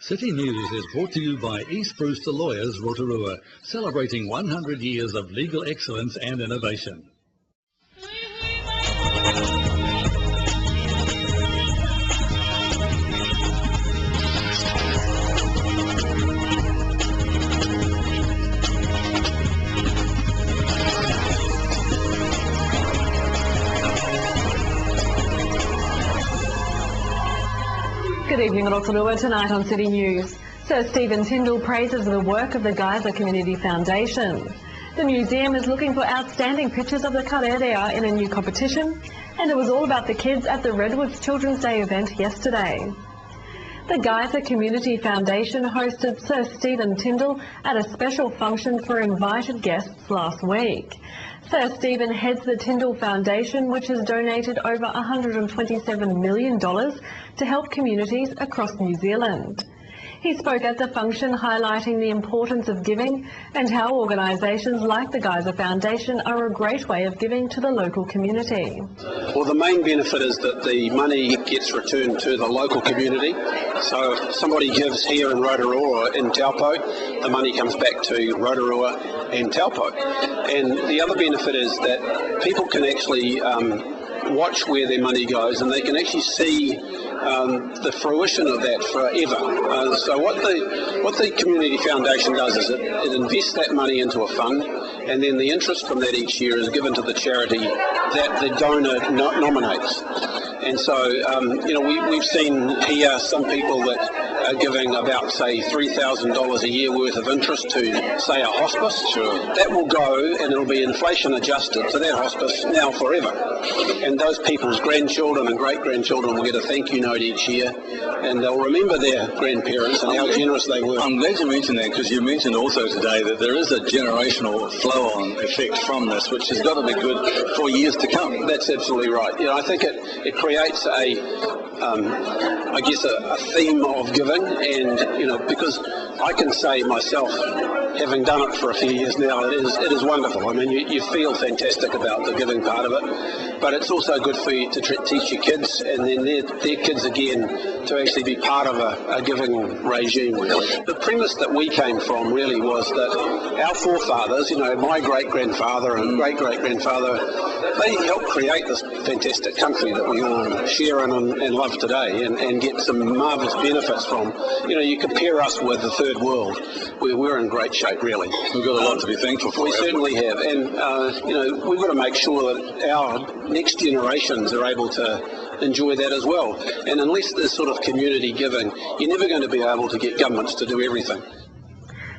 City News is brought to you by East Brewster Lawyers, Rotorua, celebrating 100 years of legal excellence and innovation. Good evening, Rotorua. Tonight on City News, Sir Stephen Tindall praises the work of the Geyser Community Foundation. The museum is looking for outstanding pictures of the Karerea in a new competition, and it was all about the kids at the Redwoods Children's Day event yesterday. The Geyser Community Foundation hosted Sir Stephen Tindall at a special function for invited guests last week. Sir Stephen heads the Tindall Foundation, which has donated over $127 million to help communities across New Zealand. He spoke at the function highlighting the importance of giving and how organisations like the Geyser Foundation are a great way of giving to the local community. Well, the main benefit is that the money gets returned to the local community. So if somebody gives here in Rotorua in Taupo, the money comes back to Rotorua and Taupo. And the other benefit is that people can actually watch where their money goes, and they can actually see the fruition of that forever. So what the Community Foundation does is it invests that money into a fund, and then the interest from that each year is given to the charity that the donor nominates. And so, we've seen here some people that are giving about, say, $3,000 a year worth of interest to, say, a hospice. Sure. That will go, and it'll be inflation adjusted to that hospice now forever. And those people's grandchildren and great-grandchildren will get a thank you note each year, and they'll remember their grandparents and how generous they were. I'm glad you mentioned that, because you mentioned also today that there is a generational flow-on effect from this, which has got to be good for years to come. That's absolutely right. I think it creates a theme of giving, and because I can say myself, having done it for a few years now, it is wonderful. I mean, you feel fantastic about the giving part of it, but it's also good for you to teach your kids, and then their kids again, to actually be part of a giving regime. The premise that we came from really was that our forefathers, my great-grandfather and great-great-grandfather, they helped create this fantastic country that we all share and love today, and get some marvellous benefits from. You compare us with the third world, we're in great shape, really. We've got a lot to be thankful for. We certainly have, and we've got to make sure that our next generations are able to enjoy that as well. And unless there's sort of community giving, you're never going to be able to get governments to do everything.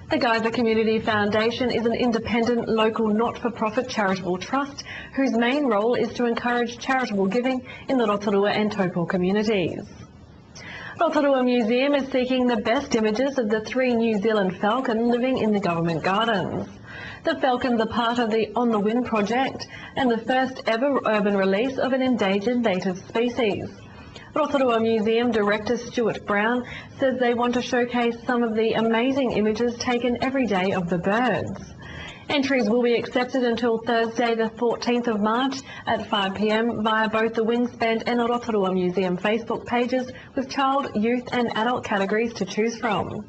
The Geyser Community Foundation is an independent, local, not-for-profit charitable trust whose main role is to encourage charitable giving in the Rotorua and Taupo communities. Rotorua Museum is seeking the best images of the 3 New Zealand falcon living in the government gardens. The falcons are part of the On the Wing project and the first ever urban release of an endangered native species. Rotorua Museum Director Stuart Brown says they want to showcase some of the amazing images taken every day of the birds. Entries will be accepted until Thursday the 14th of March at 5 p.m. via both the Wingspan and Rotorua Museum Facebook pages, with child, youth and adult categories to choose from.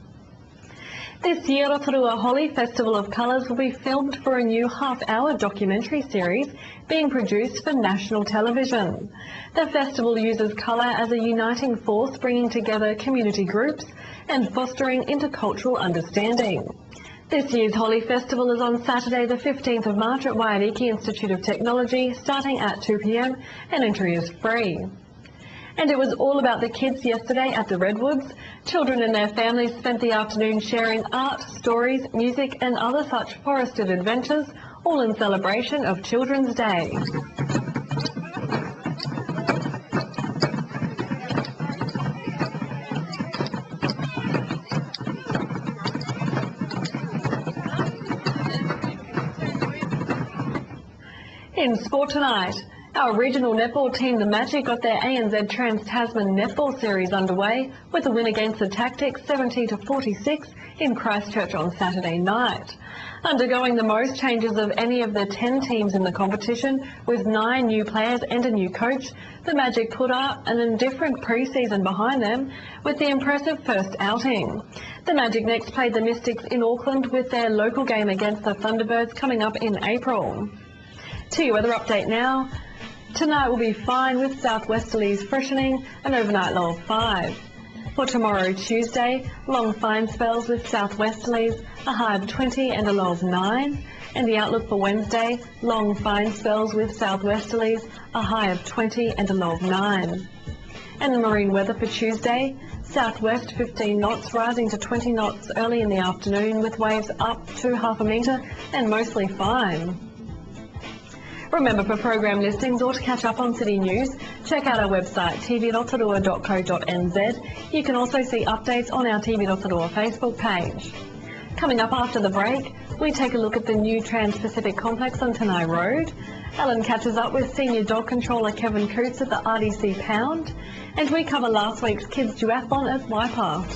This year, Rotorua Holi Festival of Colours will be filmed for a new half-hour documentary series being produced for national television. The festival uses colour as a uniting force, bringing together community groups and fostering intercultural understanding. This year's Holi Festival is on Saturday the 15th of March at Waiariki Institute of Technology, starting at 2 p.m, and entry is free. And it was all about the kids yesterday at the Redwoods. Children and their families spent the afternoon sharing art, stories, music and other such forested adventures, all in celebration of Children's Day. In sport tonight, Our regional netball team, the Magic, got their ANZ Trans-Tasman Netball Series underway with a win against the Tactics 70-46 in Christchurch on Saturday night. Undergoing the most changes of any of the 10 teams in the competition, with 9 new players and a new coach, the Magic put up an indifferent pre-season behind them with the impressive first outing. The Magic next played the Mystics in Auckland with their local game against the Thunderbirds coming up in April. To your weather update now. Tonight will be fine with southwesterlies freshening, an overnight low of 5. For tomorrow, Tuesday, long fine spells with southwesterlies, a high of 20 and a low of 9. And the outlook for Wednesday, long fine spells with southwesterlies, a high of 20 and a low of 9. And the marine weather for Tuesday, southwest 15 knots rising to 20 knots early in the afternoon with waves up to half a metre and mostly fine. Remember, for program listings or to catch up on city news, check out our website tv.rotorua.co.nz. You can also see updates on our TV Rotorua Facebook page. Coming up after the break, we take a look at the new Trans-Pacific complex on Tanai Road. Ellen catches up with Senior Dog Controller Kevin Coots at the RDC Pound. And we cover last week's Kids Duathlon at Waipa.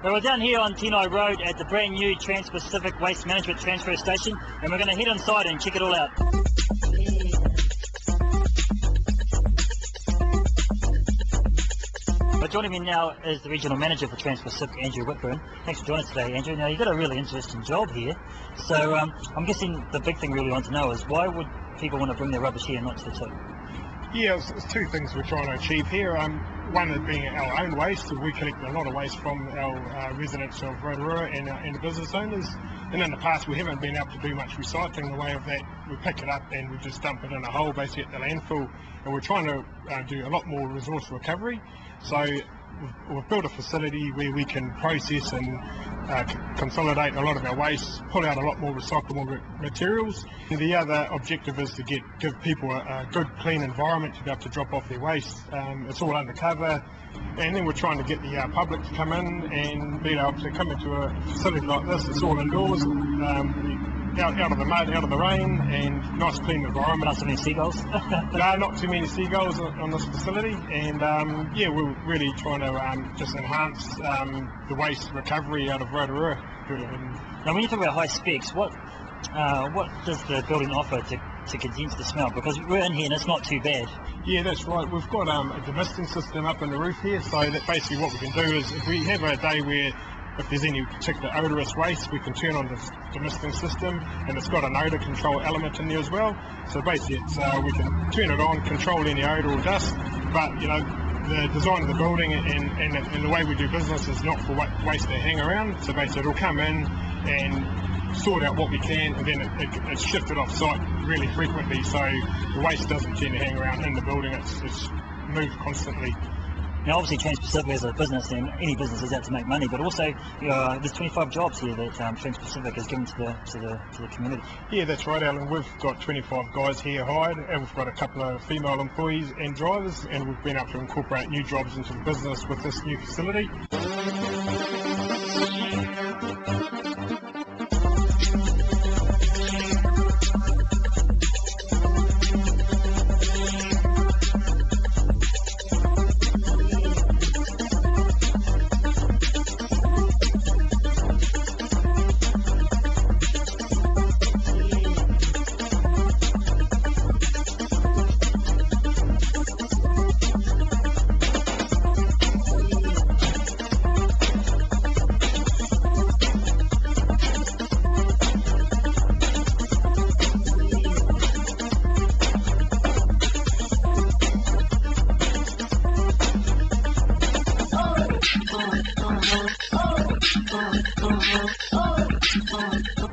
So we're down here on Tenai Road at the brand new Trans-Pacific Waste Management Transfer Station, and we're going to head inside and check it all out. But joining me now is the Regional Manager for Trans-Pacific, Andrew Whitburn. Thanks for joining us today, Andrew. Now, you've got a really interesting job here. So I'm guessing the big thing we really want to know is why would people want to bring their rubbish here and not to the tip? Yeah, it's two things we're trying to achieve here. One is being our own waste. We collect a lot of waste from our residents of Rotorua and the business owners. And in the past, we haven't been able to do much recycling in the way of that. We pick it up and we just dump it in a hole basically at the landfill. And we're trying to do a lot more resource recovery. So we've built a facility where we can process and consolidate a lot of our waste, pull out a lot more recyclable materials. And the other objective is to give people a good, clean environment to be able to drop off their waste. It's all undercover, and then we're trying to get the public to come in and be able to come into a facility like this. It's all indoors, out of the mud, out of the rain, and nice clean environment. Not so many seagulls? No, not too many seagulls on this facility, and yeah, we're really trying to just enhance the waste recovery out of Rotorua. Now, when you talk about high specs, what does the building offer to condense the smell? Because we're in here and it's not too bad. Yeah, that's right. We've got a demisting system up in the roof here, so that basically what we can do is if we have a day where if there's any particular odorous waste, we can turn on this demisting system, and it's got an odour control element in there as well. So basically we can turn it on, control any odour or dust, but you know, the design of the building and the way we do business is not for waste to hang around. So basically it'll come in and sort out what we can, and then it's shifted off site really frequently, so the waste doesn't tend to hang around in the building. It's moved constantly. Now, obviously, Trans-Pacific is a business, and any business is out to make money. But also, there's 25 jobs here that Trans-Pacific has given to the community. Yeah, that's right, Alan. We've got 25 guys here hired, and we've got a couple of female employees and drivers, and we've been able to incorporate new jobs into the business with this new facility.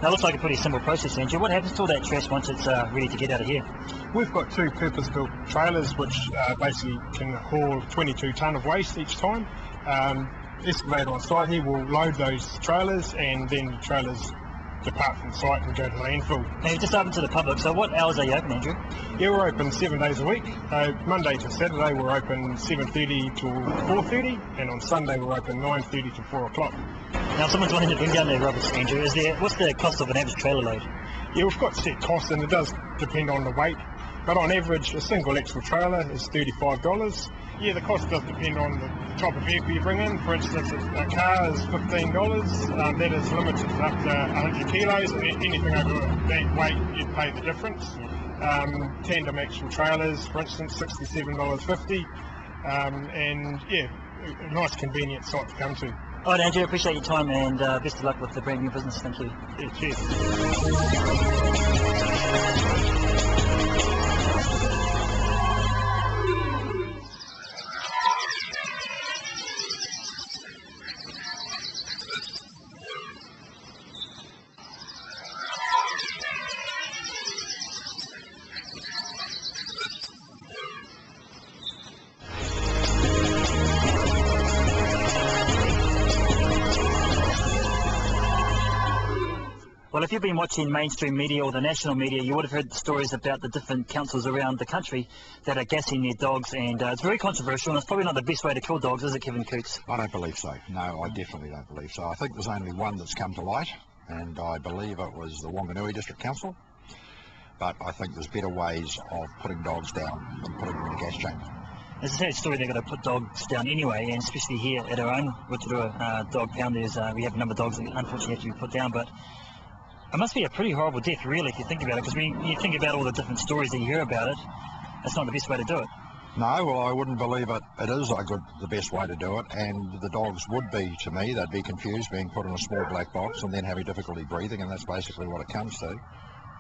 That looks like a pretty simple process, Andrew. What happens to all that trash once it's ready to get out of here? We've got two purpose-built trailers which basically can haul 22 tonne of waste each time. Excavator on site here will load those trailers, and then the trailers depart from site and go to landfill. Now, you're just open to the public, so what hours are you open, Andrew? Yeah, we're open 7 days a week. Monday to Saturday we're open 7:30 to 4:30, and on Sunday we're open 9:30 to 4 o'clock. Now, if someone's wanting to bring down their rubbish, Andrew, what's the cost of an average trailer load? Yeah, we've got set costs, and it does depend on the weight, but on average a single axle trailer is $35. Yeah, the cost does depend on the type of vehicle you bring in. For instance, a car is $15. That is limited to up to 100 kilos, and anything over that weight you'd pay the difference. Tandem axle trailers, for instance, $67.50, and yeah, a nice convenient site to come to. All right, Andrew, appreciate your time, and best of luck with the brand new business. Thank you. Yeah, cheers. Well, if you've been watching mainstream media or the national media, you would have heard stories about the different councils around the country that are gassing their dogs, and it's very controversial, and it's probably not the best way to kill dogs, is it, Kevin Coots? I don't believe so. No, I definitely don't believe so. I think there's only one that's come to light, and I believe it was the Wanganui District Council. But I think there's better ways of putting dogs down than putting them in a gas chamber. It's a sad story, they're going to put dogs down anyway, and especially here at our own Rotorua dog pound, we have a number of dogs that unfortunately have to be put down, but it must be a pretty horrible death, really, if you think about it, because when you think about all the different stories that you hear about it, it's not the best way to do it. No, well, I wouldn't believe it. It is the best way to do it, and the dogs would be, to me, they'd be confused being put in a small black box and then having difficulty breathing, and that's basically what it comes to.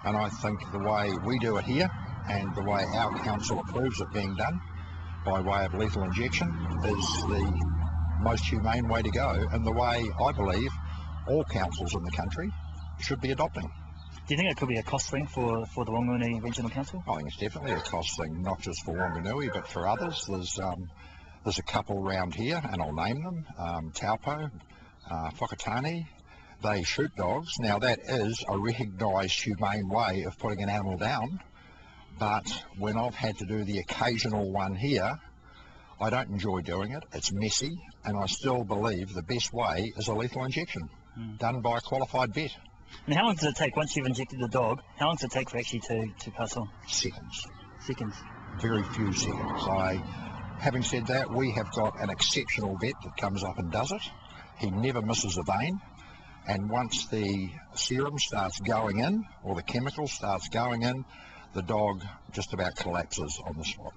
And I think the way we do it here, and the way our council approves it being done, by way of lethal injection, is the most humane way to go, and the way I believe all councils in the country should be adopting. Do you think it could be a cost thing for the Wanganui Regional Council? I think it's definitely a cost thing, not just for Wanganui, but for others. There's a couple around here, and I'll name them, Taupo, Whakatane. They shoot dogs. Now that is a recognised humane way of putting an animal down, but when I've had to do the occasional one here, I don't enjoy doing it. It's messy, and I still believe the best way is a lethal injection, done by a qualified vet. And how long does it take, once you've injected the dog, how long does it take for actually to pass on? Seconds. Seconds. Very few seconds. Having said that, we have got an exceptional vet that comes up and does it. He never misses a vein, and once the serum starts going in, or the chemical starts going in, the dog just about collapses on the spot.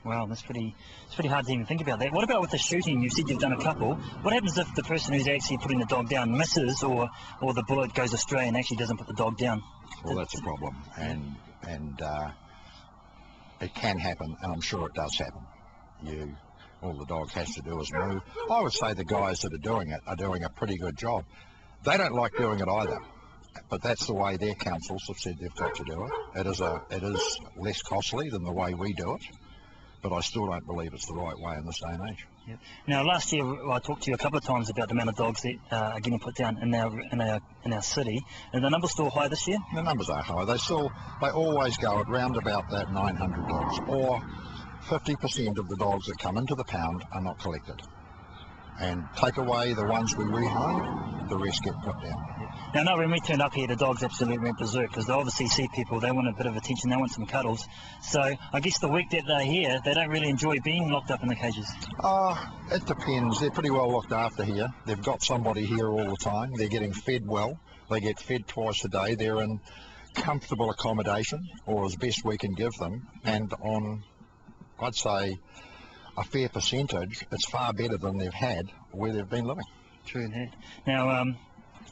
Wow, it's pretty hard to even think about that. What about with the shooting? You said you've done a couple. What happens if the person who's actually putting the dog down misses, or the bullet goes astray and actually doesn't put the dog down? Well, that's a problem, and it can happen, and I'm sure it does happen. All the dog has to do is move. I would say the guys that are doing it are doing a pretty good job. They don't like doing it either, but that's the way their councils have said they've got to do it. It is less costly than the way we do it, but I still don't believe it's the right way in this day and age. Yep. Now, last year I talked to you a couple of times about the amount of dogs that are getting put down in our city. Are the numbers still high this year? The numbers are high. They always go at round about that 900 dogs, or 50% of the dogs that come into the pound are not collected. And take away the ones we rehome, the rest get put down. Now, no, when we turned up here, the dogs absolutely went berserk, because they obviously see people, they want a bit of attention, they want some cuddles. So I guess the week that they're here, they don't really enjoy being locked up in the cages. It depends. They're pretty well looked after here. They've got somebody here all the time. They're getting fed well. They get fed twice a day. They're in comfortable accommodation, or as best we can give them, and on, I'd say, a fair percentage, it's far better than they've had where they've been living. True that. Now,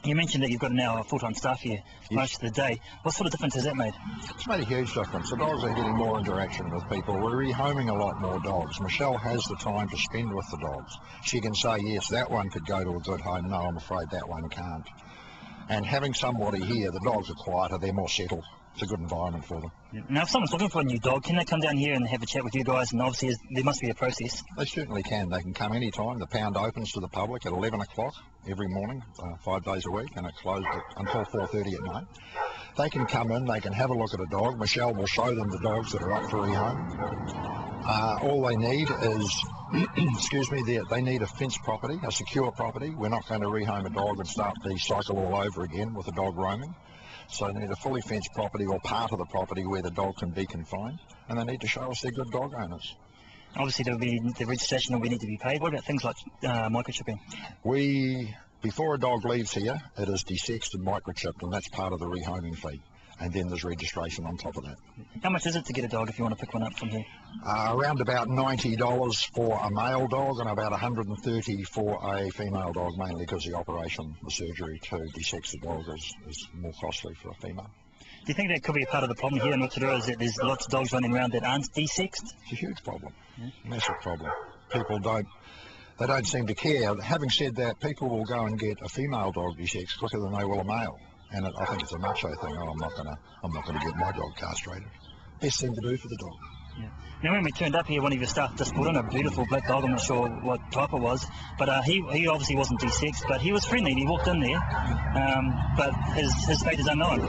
you mentioned that you've got now a full-time staff here most of the day. What sort of difference has that made? It's made a huge difference. The dogs are getting more interaction with people. We're rehoming a lot more dogs. Michelle has the time to spend with the dogs. She can say, yes, that one could go to a good home. No, I'm afraid that one can't. And having somebody here, the dogs are quieter, they're more settled. it's a good environment for them. Yeah. Now, if someone's looking for a new dog, can they come down here and have a chat with you guys? And obviously, there must be a process. They certainly can. They can come any time. The pound opens to the public at 11 o'clock every morning, 5 days a week, and it closes until 4:30 at night. They can come in, they can have a look at a dog. Michelle will show them the dogs that are up for rehome. All they need is, excuse me, they need a fenced property, a secure property. We're not going to rehome a dog and start the cycle all over again with a dog roaming. So they need a fully fenced property or part of the property where the dog can be confined, and they need to show us they're good dog owners. Obviously, there'll be the registration will need to be paid. What about things like microchipping? Before a dog leaves here, it is desexed and microchipped, and that's part of the rehoming fee. And then there's registration on top of that. How much is it to get a dog if you want to pick one up from here? Around about $90 for a male dog and about $130 for a female dog, mainly because the operation, the surgery to desex the dog is more costly for a female. Do you think that could be a part of the problem here in Rotorua, is that there's lots of dogs running around that aren't desexed? It's a huge problem, massive problem. People don't seem to care. Having said that, people will go and get a female dog desexed quicker than they will a male. And I think it's a macho thing. Oh, I'm not gonna get my dog castrated. Best thing to do for the dog. Yeah. Now, when we turned up here, one of your staff just put in a beautiful black dog. I'm not sure what type it was, but he obviously wasn't desexed, but he was friendly. He walked in there, but his fate is unknown.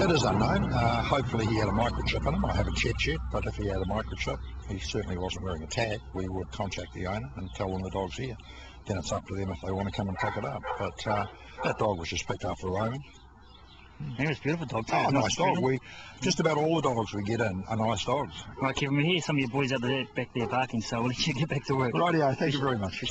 It is unknown. Hopefully he had a microchip in him. I haven't checked yet, but if he had a microchip, he certainly wasn't wearing a tag. We would contact the owner and tell them the dog's here. Then it's up to them if they want to come and pick it up. But that dog was just picked up for roaming. It was a beautiful dog too. Oh, nice dog. Just about all the dogs we get in are nice dogs. Right, Kevin, we hear some of your boys out there back there barking, so we'll let you get back to work. Rightio, thank you very much.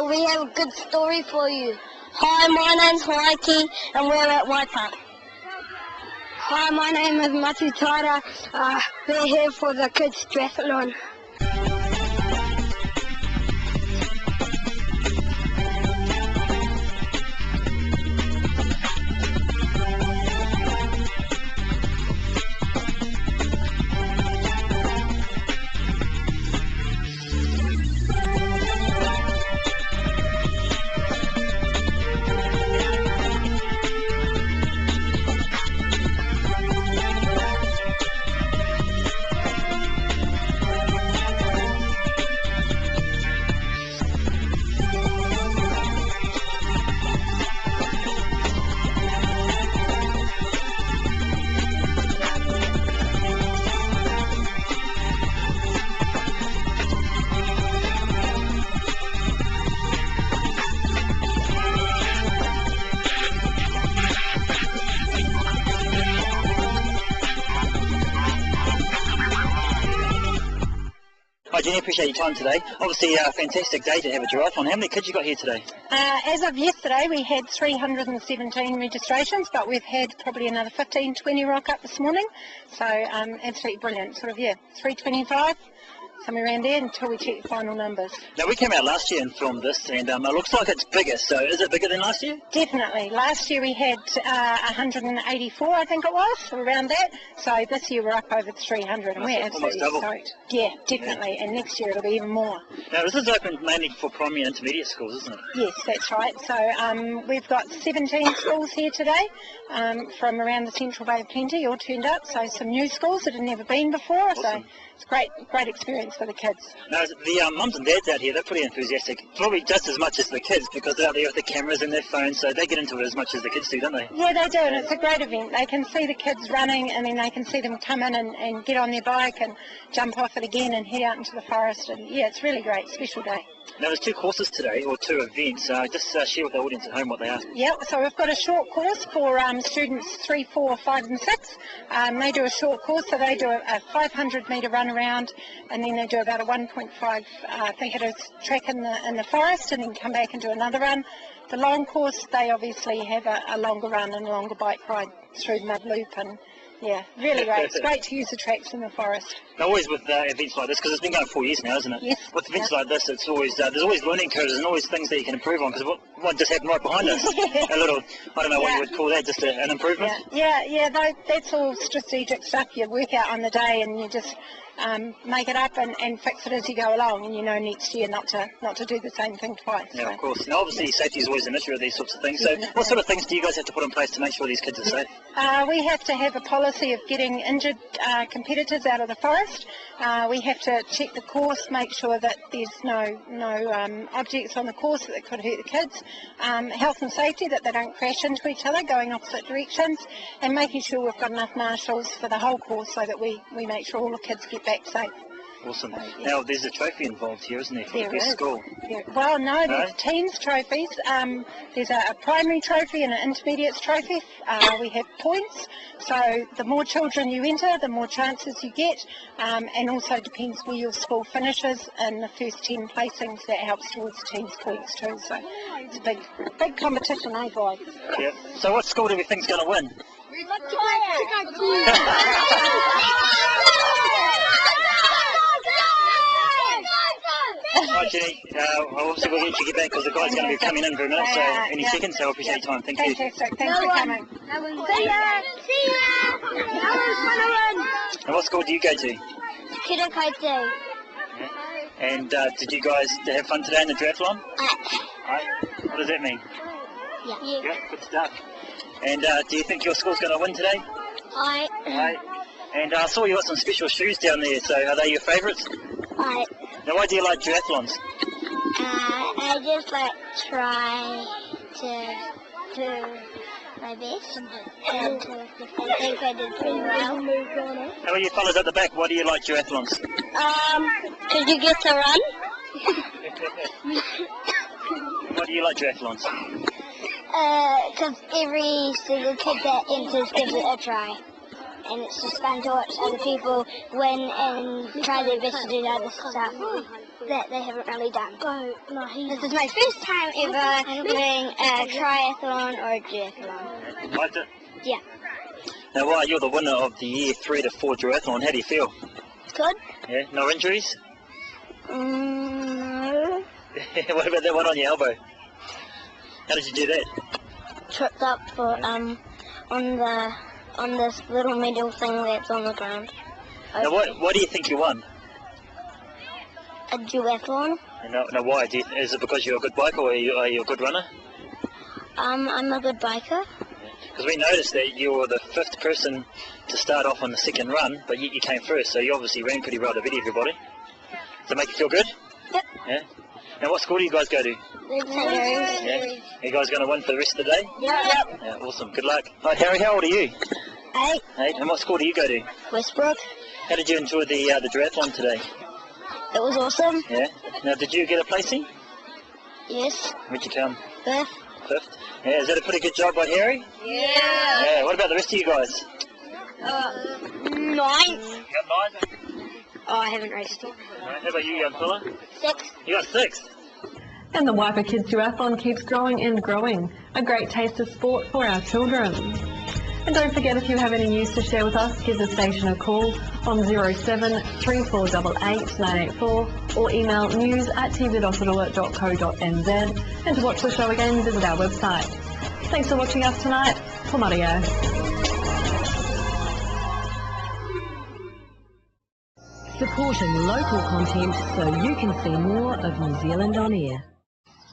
We have a good story for you. Hi, my name's Haiki and we're at Waipa. Hi, my name is Matutara. We're here for the kids triathlon. Hi Jenny, appreciate your time today. Obviously a fantastic day to have a giraffe on. How many kids you got here today? As of yesterday we had 317 registrations, but we've had probably another 15, 20 rock up this morning. So absolutely brilliant. 325, somewhere around there until we check the final numbers. Now we came out last year and filmed this and it looks like it's bigger, so is it bigger than last year? Definitely. Last year we had 184 I think it was, around that. So this year we're up over 300 and we're absolutely stoked. Yeah, definitely. And next year it'll be even more. Now this is open mainly for primary and intermediate schools, isn't it? Yes, that's right. So we've got 17 schools here today from around the Central Bay of Plenty all turned up. So some new schools that had never been before. Awesome. So it's great experience for the kids. Now the mums and dads out here, they're pretty enthusiastic, probably just as much as the kids because they're out there with the cameras and their phones, so they get into it as much as the kids do, don't they? Yeah, they do, and it's a great event. They can see the kids running and then they can see them come in and get on their bike and jump off it again and head out into the forest, and yeah, it's really great, special day. Now there's two courses today, or two events. Just share with the audience at home what they are. Yeah, so we've got a short course for students 3, 4, 5 and 6. They do a short course, so they do a 500 metre run around, and then they do about a 1.5 I think it is track in the forest, and then come back and do another run. The long course, they obviously have a longer run and a longer bike ride through the mud loop and Yeah, really great. It's great to use the tracks in the forest. Now, always with events like this, because it's been going 4 years now, isn't it? Yes. With events like this, it's always there's always learning curves and always things that you can improve on. Because what just happened right behind us? A little, I don't know what you would call that, just an improvement. Yeah. That's all strategic stuff you work out on the day, and you just make it up and fix it as you go along, and you know next year not to do the same thing twice. Yeah, so. of course. Now, obviously, safety is always an issue with these sorts of things. So, what sort of things do you guys have to put in place to make sure these kids are safe? We have to have a policy of getting injured competitors out of the forest. We have to check the course, make sure that there's no objects on the course that could hurt the kids. Health and safety, that they don't crash into each other going opposite directions, and making sure we've got enough marshals for the whole course so that we make sure all the kids get back safe. Awesome. Now, there's a trophy involved here, isn't there, for the best school? Well, no, there's teams trophies. There's a primary trophy and an intermediates trophy. We have points, so the more children you enter, the more chances you get, and also depends where your school finishes in the first 10 placings. That helps towards the team's points too. So it's a big competition, eh, boys? Yeah. So what school do we think's going to win? Right, Jenny, obviously we'll get you back because the guy's going to be coming in for a minute, so any seconds, so I appreciate your time. Thank you. Fantastic, thanks for coming. See ya! And what school do you go to? Kiddo. And did you guys have fun today in the triathlon? Right. What does that mean? Yeah, good stuff. And do you think your school's going to win today? Right. And I saw you got some special shoes down there, so are they your favourites? Right. Now, why do you like triathlons? I just try to do my best, and I think I did pretty well. How are you fellas at the back? Why do you like triathlons? Because you get to run. Why do you like triathlons? Because every single kid that enters gives it a try. And it's just fun to watch other people win and try their best to do the other stuff that they haven't really done. This is my first time ever doing a triathlon or a duathlon. Liked it? Yeah. Now, why you're the winner of the year 3 to 4 duathlon, how do you feel? Good. Yeah, no injuries? No. What about that one on your elbow? How did you do that? Tripped up for on this little medal thing that's on the ground. Now, why do you think you won? A duathlon. Now why? Is it because you're a good biker or are you a good runner? I'm a good biker. Because we noticed that you were the 5th person to start off on the second run, but you came first, so you obviously ran pretty well to beat everybody. Does that make you feel good? Yep. Yeah. Now, what school do you guys go to? Yeah. Are you guys going to win for the rest of the day? Yep. Yeah, awesome. Good luck. Right, Harry, how old are you? 8. 8. And what school do you go to? Westbrook. How did you enjoy the duathlon today? It was awesome. Yeah. Now, did you get a placing? Yes. Where'd you come? 5th. 5th. Yeah, is that a pretty good job by Harry? Yeah. Yeah. What about the rest of you guys? 9th. You got 9? Oh, I haven't raced yet. Right. How about you, young fella? 6th. You got 6th. And the Waipa Kids Duathlon keeps growing and growing. A great taste of sport for our children. And don't forget, if you have any news to share with us, give the station a call on 07 3488 984 or email news@tvrotorua.co.nz. And to watch the show again, visit our website. Thanks for watching us tonight. Tomario. Supporting local content so you can see more of New Zealand on air.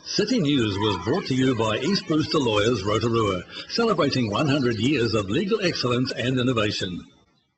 City News was brought to you by East Brewster Lawyers Rotorua, celebrating 100 years of legal excellence and innovation.